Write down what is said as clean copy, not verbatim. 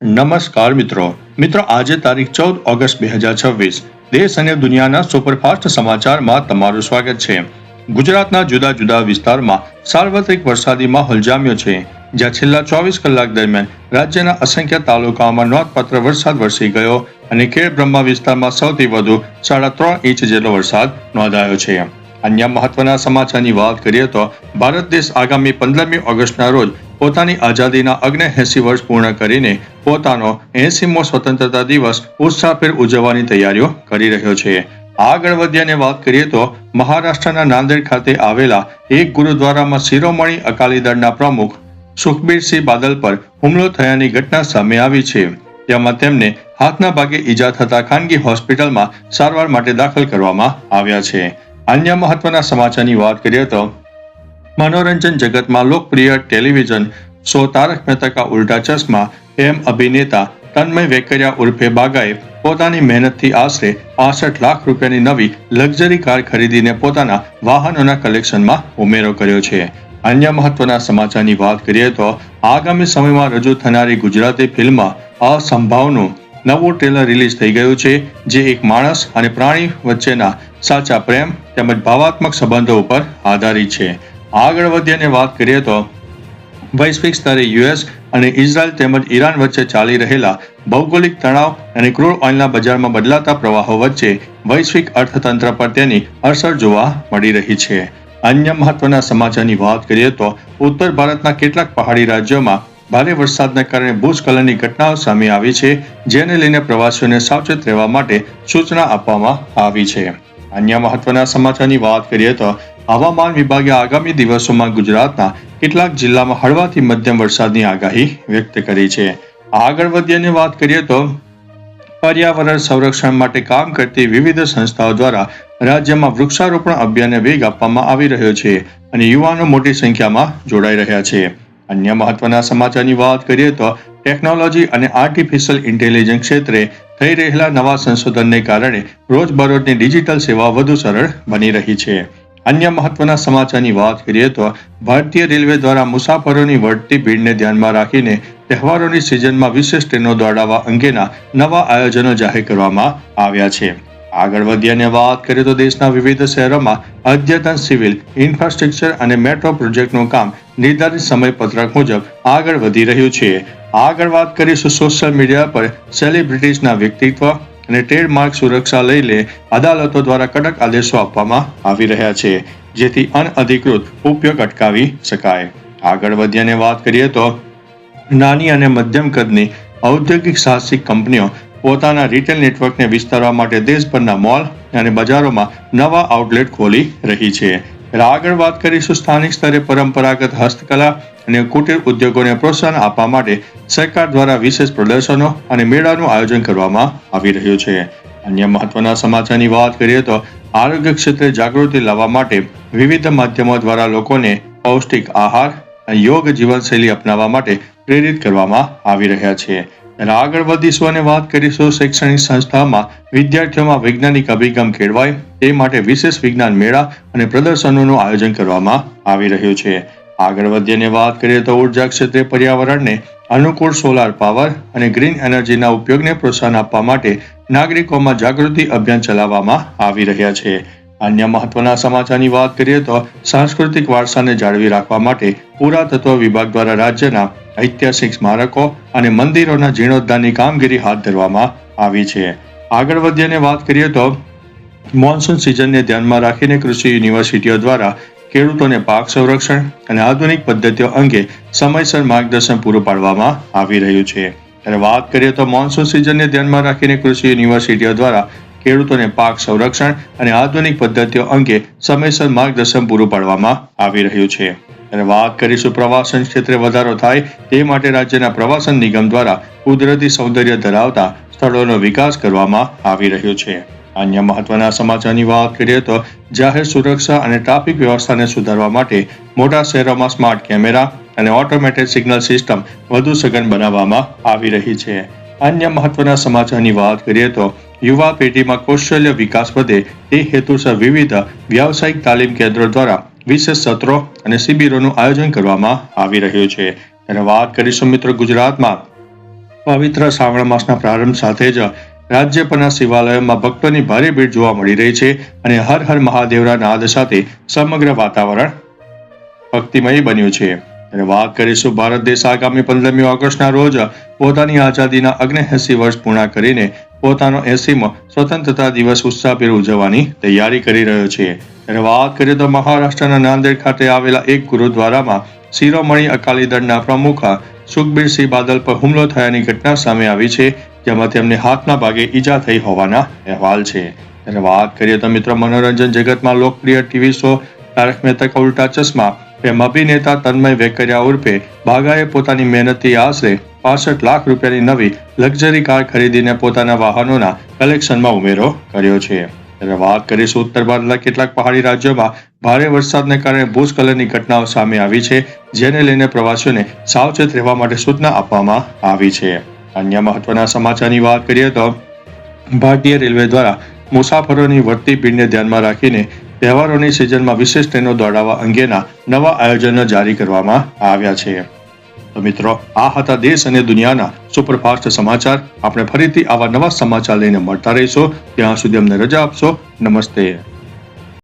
નમસ્કાર મિત્રો આજે તારીખ 14 ઓગસ્ટ 2026 દેશ અને દુનિયાના સુપરફાસ્ટ સમાચારમાં તમારું સ્વાગત છે। ગુજરાતના જુદા જુદા વિસ્તારમાં સાર્વત્રિક વરસાદી માહોલ જામ્યો છે, જ્યાં છેલ્લા 24 કલાક દરમિયાન રાજ્યના અસંખ્ય તાલુકાઓમાં નોંધપાત્ર વરસાદ વરસી ગયો અને ખેડ બ્રહ્મા વિસ્તારમાં સૌથી વધુ 3.5 ઇંચ જેટલો વરસાદ નોંધાયો છે। અન્ય મહત્વના સમાચારની વાત કરીએ તો ભારત દેશ આગામી 15મી ઓગસ્ટના રોજ પોતાની આઝાદીના 79 વર્ષ પૂર્ણ કરીને પોતાનો 80મો સ્વતંત્રતા દિવસ ઉત્સાહભેર ઉજવવાની તૈયારીઓ કરી રહ્યો છે। આગળ વધ્યાને વાત કરીએ તો મહારાષ્ટ્રના નાંદેડ ખાતે આવેલા એક ગુરુદ્વારામાં શિરોમણી અકાલી દળના પ્રમુખ સુખબીરસિંહ બાદલ પર હુમલો થયાની ઘટના સામે આવી છે, જેમાં તેમને હાથના ભાગે ઈજા થતા ખાનગી હોસ્પિટલમાં સારવાર માટે દાખલ કરવામાં આવ્યા છે। અન્ય મહત્વના સમાચારની વાત કરીએ તો મનોરંજન જગતમાં લોકપ્રિય ટેલિવિઝન શો તારક મહેતા કા ઉલ્ટા ચશ્મા એમ અભિનેતા તન્મય વેકરિયા ઉર્ફે બાગાએ પોતાની મહેનતથી આશરે 65 લાખ રૂપિયાની નવી લક્ઝરી કાર ખરીદીને પોતાના વાહનોના કલેક્શનમાં ઉમેરો કર્યો છે। અન્ય મહત્વના સમાચારની વાત કરીએ તો આગામી સમયમાં રજૂ થનારી ગુજરાતી ફિલ્મ અસંભાવનું નવું ટ્રેલર રિલીઝ થઈ ગયું છે, જે એક માણસ અને પ્રાણી વચ્ચેના સાચા પ્રેમ તેમજ ભાવાત્મક સંબંધો ઉપર આધારિત છે। આગળ વધીને વાત કરીએ તો વૈશ્વિક સ્તરે યુએસ અને ઇઝરાયલ તેમજ ઈરાન વચ્ચે ચાલી રહેલા ભૌગોલિક તણાવ અને ક્રૂડ ઓઇલના બજારમાં બદલાતા પ્રવાહો વચ્ચે વૈશ્વિક અર્થતંત્ર પર તેની અસર જોવા મળી રહી છે। અન્ય મહત્વના સમાચારની વાત કરીએ તો ઉત્તર ભારતના કેટલાક પહાડી રાજ્યોમાં ભારે વરસાદના કારણે ભૂસ્ખલનની ઘટનાઓ સામે આવી છે, જેને લઈને પ્રવાસીઓને સાવચેત રહેવા માટે સૂચના આપવામાં આવી છે। અન્ય મહત્વના સમાચારની વાત કરીએ તો હવામાન વિભાગે આગામી દિવસોમાં ગુજરાતના કેટલાક જિલ્લામાં હળવાથી મધ્યમ વરસાદની આગાહી વ્યક્ત કરી છે। આગળ વધીને વાત કરીએ તો પર્યાવરણ સંરક્ષણ માટે કામ કરતી વિવિધ સંસ્થાઓ દ્વારા રાજ્યમાં વૃક્ષારોપણ અભિયાનને વેગ આપવામાં આવી રહ્યો છે અને યુવાનો મોટી સંખ્યામાં જોડાઈ રહ્યા છે। અન્ય મહત્વના સમાચારની વાત કરીએ તો ટેકનોલોજી અને આર્ટિફિશિયલ ઇન્ટેલિજન્સ ક્ષેત્રે થઈ રહેલા નવા સંશોધનને કારણે રોજબરોજની ડિજિટલ સેવા વધુ સરળ બની રહી છે। અન્ય મહત્વના સમાચારની વાત કરીએ તો ભારતીય રેલવે દ્વારા મુસાફરોની વધતી ભીડને ધ્યાનમાં રાખીને તહેવારોની સિઝનમાં વિશેષ ટ્રેનો દોડાવવા અંગેના નવા આયોજનો જાહેર કરવામાં આવ્યા છે। આગળ વધીને વાત કરીએ તો દેશના વિવિધ શહેરોમાં અદ્યતન સિવિલ ઇન્ફ્રાસ્ટ્રક્ચર અને મેટ્રો પ્રોજેક્ટનું કામ નિર્ધારિત સમયપત્રક મુજબ આગળ વધી રહ્યું છે। આગળ વાત કરીશું સોશિયલ મીડિયા પર સેલિબ્રિટીઝના વ્યક્તિત્વ અને ટ્રેડમાર્ક સુરક્ષા લઈને અદાલતો દ્વારા કડક આદેશો આપવામાં આવી રહ્યા છે, જેથી અનઅધિકૃત ઉપયોગ અટકાવી શકાય। આગળ વધીને વાત કરીએ તો નાની અને મધ્યમ કદની ઔદ્યોગિક સાહસિક કંપનીઓ પોતાના રિટેલ નેટવર્કને વિસ્તારવા માટે દેશભરના મોલ અને બજારોમાં નવા આઉટલેટ ખોલી રહી છે। આગળ વાત કરીશું સ્થાનિક સ્તરે પરંપરાગત હસ્તકલા અને કુટીર ઉદ્યોગોને પ્રોત્સાહન આપવા માટે સરકાર દ્વારા વિશેષ પ્રદર્શનો અને મેળાનું આયોજન કરવામાં આવી રહ્યું છે। અન્ય મહત્વના સમાચારની વાત કરીએ તો આરોગ્ય ક્ષેત્રે જાગૃતિ લાવવા માટે વિવિધ માધ્યમો દ્વારા લોકોને પૌષ્ટિક આહાર અને યોગ જીવનશૈલી અપનાવવા માટે પ્રેરિત કરવામાં આવી રહ્યા છે। આગળ વધીશું અને વાત કરીશું શૈક્ષણિક સંસ્થામાં વિદ્યાર્થીઓમાં વૈજ્ઞાનિક અભિગમ કેળવાય તે માટે વિશેષ વિજ્ઞાન મેળા અને પ્રદર્શનોનું આયોજન કરવામાં આવી રહ્યું છે। આગળ વધીને વાત કરીએ તો ઉર્જા ક્ષેત્રે પર્યાવરણને અનુકૂળ સોલાર પાવર અને ગ્રીન એનર્જીના ઉપયોગને પ્રોત્સાહન આપવા માટે નાગરિકોમાં જાગૃતિ અભિયાન ચલાવવામાં આવી રહ્યા છે। અન્ય મહત્વના સમાચારની વાત કરીએ તો સાંસ્કૃતિક વારસાને જાળવી રાખવા માટે પુરાતત્વ વિભાગ દ્વારા રાજ્યના ઐતિહાસિક સ્મારકો અને મંદિરોના જીર્ણોદ્ધારની કામગીરી હાથ ધરવામાં આવી છે। આગળ વધીને વાત કરીએ તો મોન્સૂન સિઝનને ધ્યાનમાં રાખીને કૃષિ યુનિવર્સિટીઓ દ્વારા ખેડૂતોને પાક સંરક્ષણ અને આધુનિક પદ્ધતિઓ અંગે સમયસર માર્ગદર્શન પૂરું પાડવામાં આવી રહ્યું છે। ત્યારે વાત કરીએ તો મોન્સૂન સિઝનને ધ્યાનમાં રાખીને કૃષિ યુનિવર્સિટીઓ દ્વારા ખેડૂતોને પાક સંરક્ષણ અને આધુનિક પદ્ધતિઓ અંગે સમયસર માર્ગદર્શન પૂરું પાડવામાં આવી રહ્યું છે। ત્યારે વાત કરીશું પ્રવાસન ક્ષેત્રે વધારો થાય તે માટે રાજ્યના પ્રવાસન નિગમ દ્વારા કુદરતી સૌંદર્ય ધરાવતા સ્થળોનો વિકાસ કરવામાં આવી રહ્યો છે। અન્ય મહત્વના સમાચારની વાત કરીએ તો જાહેર સુરક્ષા અને ટ્રાફિક વ્યવસ્થાને સુધારવા માટે મોટા શહેરોમાં સ્માર્ટ કેમેરા અને ઓટોમેટેડ સિગ્નલ સિસ્ટમ વધુ સઘન બનાવવામાં આવી રહી છે। અન્ય મહત્વના સમાચારની વાત કરીએ તો યુવા પેઢીમાં કૌશલ્ય વિકાસ વધે તે હેતુસર વિવિધ વ્યાવસાયિક તાલીમ કેન્દ્રો દ્વારા વિશેષ સત્રો અને શિબિરોનું આયોજન કરવામાં આવી રહ્યું છે। ત્યારે વાત કરીશું મિત્રો ગુજરાતમાં પવિત્ર શ્રાવણ માસના પ્રારંભ સાથે જ રાજ્ય પરના શિવાલયોમાં ભક્તોની ભારે ભીડ જોવા મળી રહી છે અને હર હર મહાદેવના નાદ સાથે સમગ્ર વાતાવરણ ભક્તિમય બન્યું છે. અને વાત કરીશું ભારત દેશ આગામી 15મી ઓગસ્ટના રોજ પોતાની આઝાદીના 79 વર્ષ પૂર્ણ કરીને પોતાનો 80મો સ્વતંત્રતા દિવસ ઉત્સાહભેર ઉજવવાની તૈયારી કરી રહ્યો છે. અને વાત કરીએ તો મહારાષ્ટ્રના નાંદેડ ખાતે આવેલા એક ગુરુદ્વારામાં શિરોમણી અકાલી દળના પ્રમુખ સુખબીરસિંહ બાદલ પર હુમલો થયાની ઘટના સામે આવી છે, જેમાં તેમને હાથના ભાગે ઈજા થઈ હોવાના અહેવાલ છે. અને વાત કરીએ તો મિત્રો મનોરંજન જગતમાં લોકપ્રિય ટીવી શો તારક મહેતા કા ઉલ્ટા ચશ્મા એમ અભિનેતા તન્મય વેકરિયા ઉર્ફે બાગાએ પોતાની મહેનતથી આશરે 65 લાખ રૂપિયાની નવી લક્ઝરી કાર ખરીદીને પોતાના વાહનોના કલેક્શનમાં ઉમેરો કર્યો છે. ત્યારે વાત કરીશું ઉત્તર ભારતના કેટલાક પહાડી રાજ્યોમાં ભારે વરસાદને કારણે ભૂસ્ખલનની ઘટનાઓ સામે આવી છે, જેને લઈને પ્રવાસીઓને સાવચેત રહેવા માટે સૂચના આપવામાં આવી છે. અન્ય મહત્વના સમાચારની વાત કરીએ તો ભારતીય રેલવે દ્વારા મુસાફરોની વધતી ભીડને ધ્યાનમાં રાખીને તહેવારોની સિઝનમાં વિશેષ ટ્રેનો દોડાવવા અંગેના નવા આયોજનો જારી કરવામાં આવ્યા છે. તો મિત્રો, આ હતા દેશ અને દુનિયાના સુપરફાસ્ટ સમાચાર. આપણે ફરીથી આવા નવા સમાચાર લઈને મળતા રહીશું. ત્યાં સુધી અમને રજા આપશો. નમસ્તે.